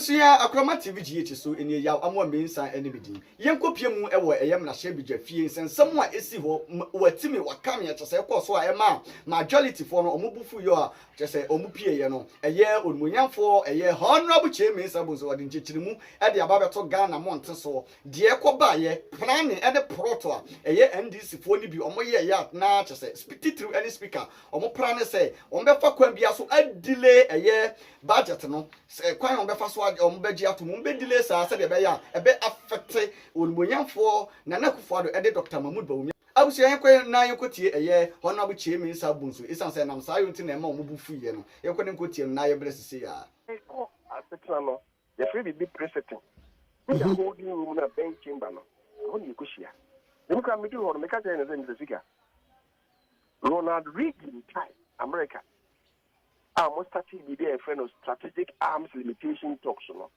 Abusuya akrama TV GH so eni yaw amwa mensan enibidi yenkopie mu ewo eyem na hye bidwa fie nsensem a esi ho watimi wakam ya chese koso a ema majority for no omubufu yo a chese omupie ye no eye onmunyamfo eye honorable chairman sabunzo wadi nchichirimu e de ababeto Ghana monte so de ekoba ye plan e proto a eye NDC fo ni bi omoye ya na chese speak through any speaker omo plan say ombefa kwan bia so delay eye budget no kwan ombefa so ombeji atomo ombe delay sa se de be ya ebe affect onmunyamfo na nakufo ado e de Dr. Mahmoud Bawumia abusu yenkwe na yenkotie eye honorable chairman sabunzo isan se nam sa yonti na ema omubufu ye no yenkwe ne nkotie na ye bresese ya no the free big president the holding room na bench chamber no on yekushia you can make you make a Mr. Speaker Ronald Reagan time America almost started with a friend of strategic arms limitation talks no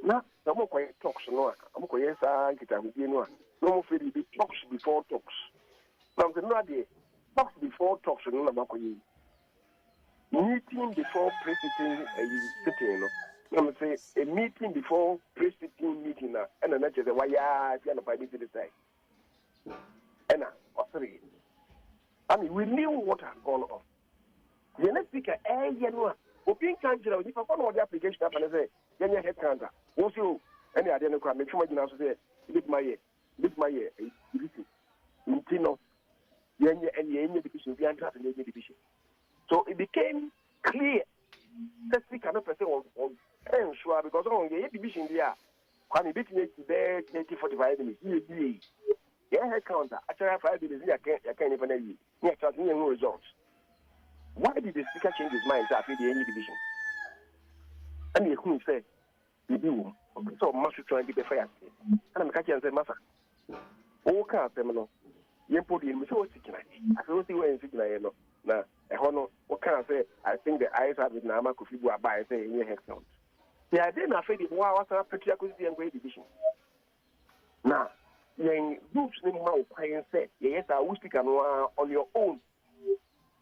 na some quiet talks no am ko yesa kita hudie no no free be talks before talks now the no dey talks before talks no na makoyi meeting before president sitting no I'm say a meeting before president meeting na and na just why ya na by this side and sorry I mean we knew what had gone on the next speaker you know open can jira if I follow the application up and say yenya head counter wo see any ade no kwa me twuma jina so say big my year no yenya division bi anta the division so it became clear that we cannot person on sure because on the division there kwani bit make the 2045 minutes yeah head counter actually 5 minutes ya can even you next at no results. Why did the speaker change his mind after the any division? And you could say you do so much try to be fair and I'm catching say massa o ka semino yen podi mi so sikina I feel see when sikina no na e hono o can say I think the eyes have na ma kofi bu aba say any head count they are then afraid of what was patriarchal division now yen groups ni ma o kwan say yes I will speak on your own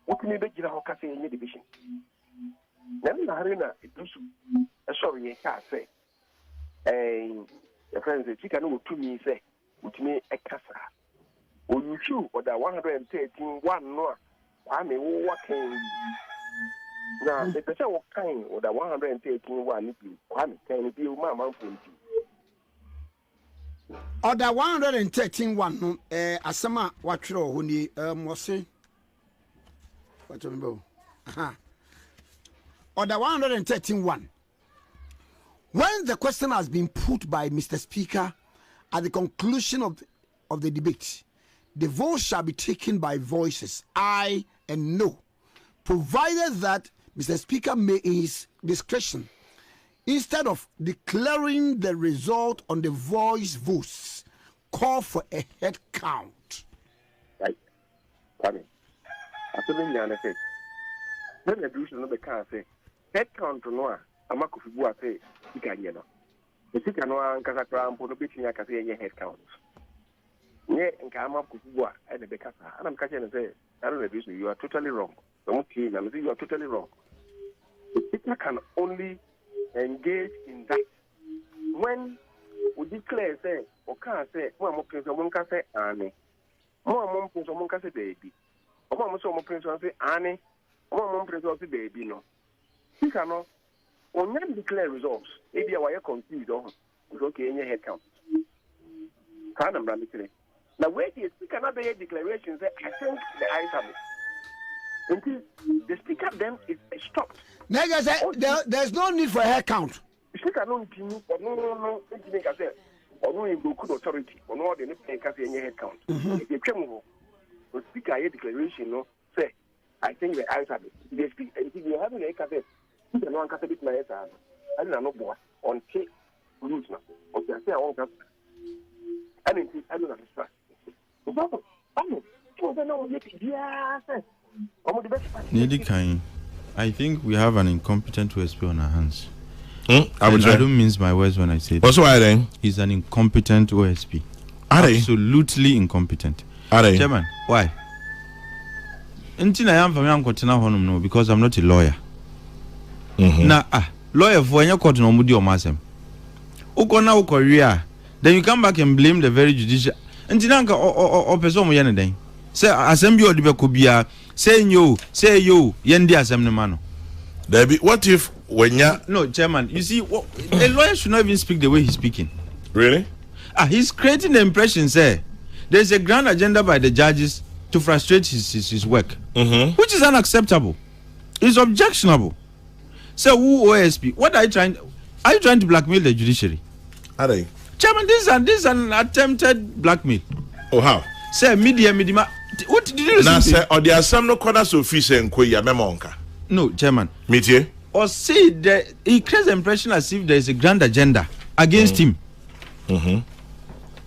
what can be jira ho ka say any division na harina idusu sorry yen ka say the friends the chicken no to me say with me a kasa o you chew or that 113 one no kwame wo working na the person wo kind or that 113 one if you kwame can be o man for Order 113 one no asema watwere ho ni mo se watombo aha Order 113 one. When the question has been put by Mr. Speaker at the conclusion of the debate, the vote shall be taken by voices aye and no, provided that Mr. Speaker may in his discretion, instead of declaring the result on the voice votes, call for a head count. Right. Kwame. After me na say, when the do no be can say head count no amakofibu ase ikanye no. Esika no ankasa krampo no betinya kase yenye head count. Nye nka amakofibu a de be kasa. Ana mkache na say, I don't reduce you are totally wrong. Don't say you are totally wrong. The speaker can only engage in that when we declare say o can say mo amopenso mo nka say ani. Mo amopenso mo nka say baby. O mo so mo penso say ani. O mo penso say baby no. Speaker no on them declare results, maybe I confused on okay in your head count. Can I'm running now where the speaker not be declarations that I think the eyes have it. Until the speaker then is stopped. Nigga say there's no need for a head count. The speaker no make I say or no in good authority or no the in your head count. If you come the speaker a declaration no say I think the eyes have it. The speaker if you having a cafe no one can say my head I don't know boy on take rules now. Okay, I say I want to anything I don't understand. I think we have an incompetent OSP on our hands. I don't mince my words when I say that. What's why then? He's an incompetent OSP. Absolutely incompetent. Chairman, why? Until I am from young no, because I'm not a lawyer. Now, lawyer for any court no mudi omasem. Ukona ukoria. Then you come back and blame the very judicial. And tinanka o person mo yene den. Say assembly odi be ko bia say yo yendi assembly man. There be what if when ya no chairman, you see a lawyer should not even speak the way he's speaking. Really? He's creating the impression say there's a grand agenda by the judges to frustrate his work, which is unacceptable. It's objectionable. So who OSP? What are you trying to blackmail the judiciary? Are they? Chairman, this is an attempted blackmail. Oh, how? Say media. What did you now say? Say, or there are some no corners of fish and quay memonka. No, Chairman. Metie? Or say that he creates the impression as if there is a grand agenda against him.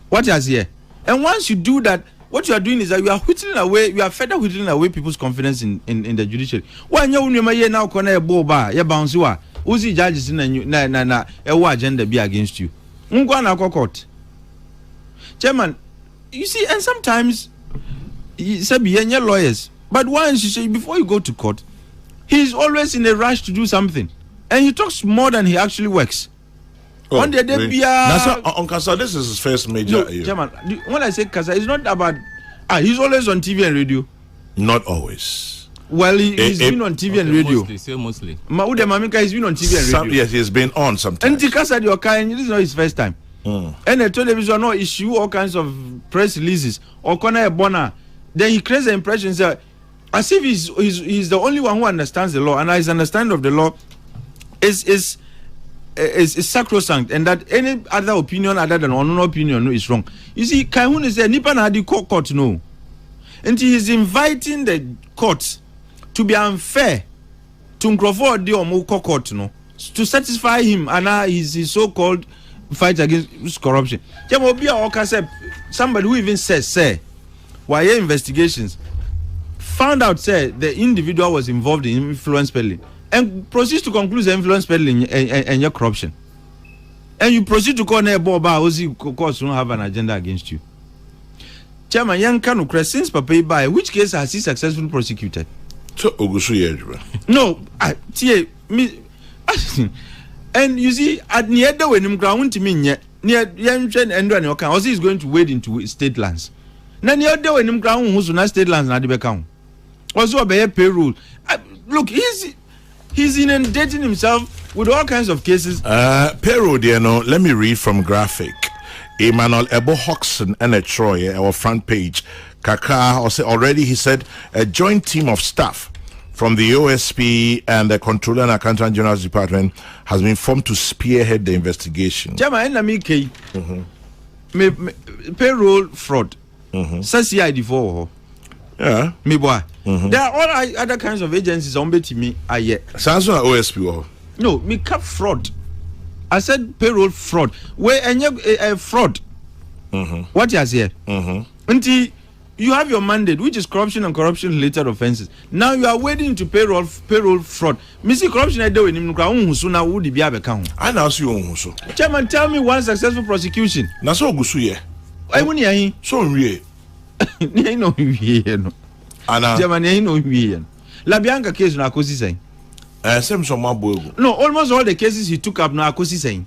What is here? And once you do that, what you are doing is that you are further whittling away people's confidence in the judiciary. When you now corner boba, you bounce you are. Uzi judges na agenda be against you. Court. Chairman, you see, and sometimes you say your lawyers, but once you say before you go to court, he's always in a rush to do something, and he talks more than he actually works. Oh, on the really? On Kasa, this is his first major. No, Chairman, when I say Kasa, it's not about. He's always on TV and radio. Not always. Well, he's been on TV and radio. Mostly. Maude Mamika, he's been on TV and radio. Yes, he's been on sometimes. And Kasa, this is not his first time. And the television no issue all kinds of press releases or corner bona. Then he creates the impression that as if he's the only one who understands the law, and his understanding of the law is sacrosanct, and that any other opinion other than one opinion is wrong. You see, Kaihun is a Nipa na di court no, and he is inviting the court to be unfair to Nkrofo di omo court no to satisfy him and his so-called fight against corruption. Somebody who even says, say, why investigations found out, say, the individual was involved in influence peddling and proceeds to conclude the influence peddling and your corruption. And you proceed to call Boba Ozi courts don't have an agenda against you. Chairman Yan Kanu, since Papa by which case has he successfully prosecuted? So Ogusu no, me. And you see, at near the when him ground to me near Yamchen and Dwanokan, also is going to wade into state lands. Now near the when him ground who's not state lands na the become. Also a payroll. Look, he's inundating himself with all kinds of cases. Payroll, you know, let me read from graphic. Emmanuel Ebo Hoxton and a Troy, our front page. Kaka already he said a joint team of staff from the OSP and the Controller and Accountant General's Department has been formed to spearhead the investigation. Payroll fraud. CID for. Yeah. There are all other kinds of agencies on me. Sounds like OSP. No, me cap fraud. I said payroll fraud. Where any fraud. What you say? Until you have your mandate, which is corruption and corruption-related offences. Now you are wading into payroll fraud. Missy corruption I do in Mukra would be account. I now see you. Chairman, tell me one successful prosecution. Na so Gusuye. I won't hear so we. No, no. Anna. Chairman, no, we. La Bianca case na Akosi saying. Same some no, almost all the cases he took up na Akosi saying.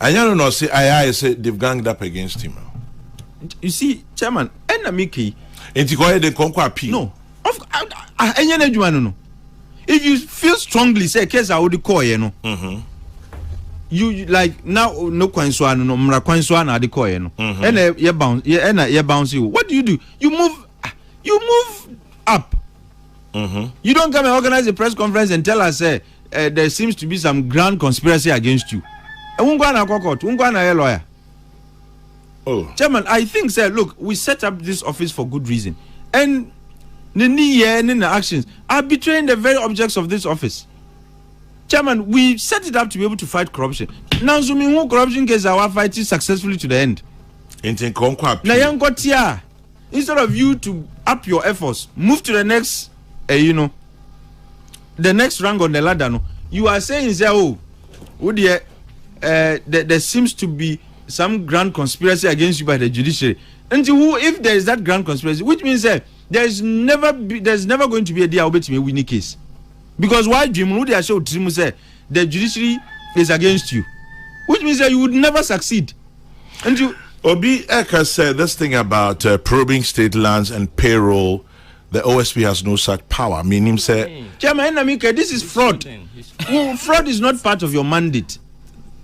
And you know, say I say they've ganged up against him. You see, Chairman, Enamiki. No. If you feel strongly, say case I would call you know. You like now no kwanswa no mra kwanswa na de call you know. And you bounce, you bounce you. What do? You move up. You don't come and organize a press conference and tell us there seems to be some grand conspiracy against you. And ungwana court, ungwana lawyer. Oh, Chairman, I think, sir, look, we set up this office for good reason. And the actions are betraying the very objects of this office. Chairman, we set it up to be able to fight corruption. Now, zooming corruption case, our fight is successfully to the end. Now, instead of you to up your efforts, move to the next, the next rank on the ladder, no, you are saying, oh, there seems to be some grand conspiracy against you by the judiciary. And if there is that grand conspiracy, which means there's never going to be a day I'll bet me a winning case. Because why Jim Rudy show the judiciary is against you, which means that you would never succeed. And you Obi Eka said this thing about probing state lands and payroll. The OSP has no such power. Meaning, say, Chairman, this is fraud. Fraud is not part of your mandate.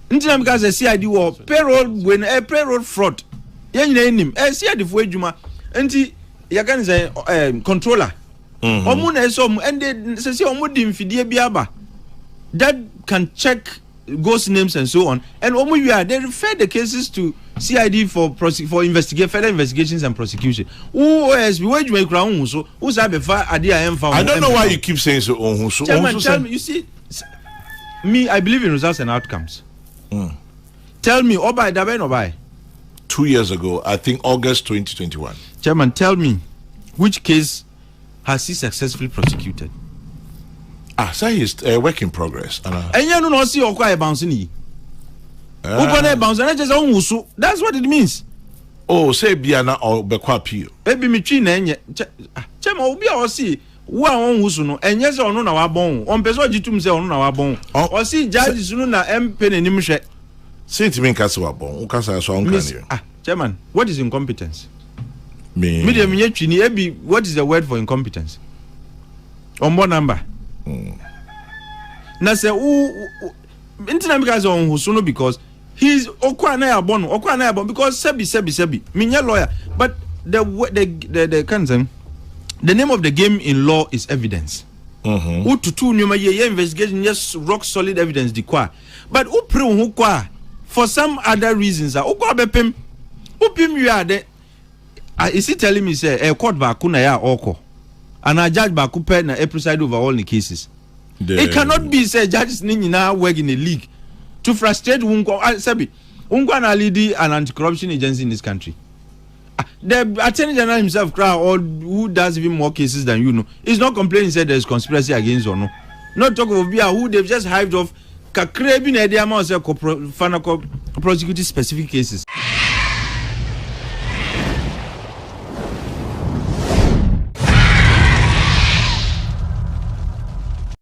Because the CID war payroll when a payroll fraud. CID for Juma. Anti Yakan is a controller. And they say that can check ghost names and so on. And they refer the cases to CID for further investigations and prosecution. I don't know why you keep saying so. Chairman, tell me, you see, me, I believe in results and outcomes. Tell me, Obai. 2 years ago, I think August 2021. Chairman, tell me, which case has he successfully prosecuted? So he's a work in progress. And you don't see Okwai bouncing. That's what it means. Oh, say Biana or Bequapio. Baby, me chin and Chairman will be our see. One who's no, and yes or no, our bone. On Peso Jitum say on our bone. Or see judges soon M. Pen and Nimisha. Say to me, Castle Bone, Casa song. Chairman, what is incompetence? Medium Yechini, what is the word for incompetence? On what number? Now say, because on Husuno because he's Okwana born because Sebi, Minya lawyer. But the name of the game in law is evidence. Who to two new investigation, yes, rock solid evidence dequire. But who prove for some other reasons are Upim you are there. Is he telling me say a court bakuna ya oko and a judge bakupe na preside over all the cases? It cannot be say judges now work in a league to frustrate Sebi na lead an anti-corruption agency in this country. The Attorney General himself, or who does even more cases than you know, is not complaining said there's conspiracy against or no. Not talk of Bia who they've just hived off. Prosecuting specific cases.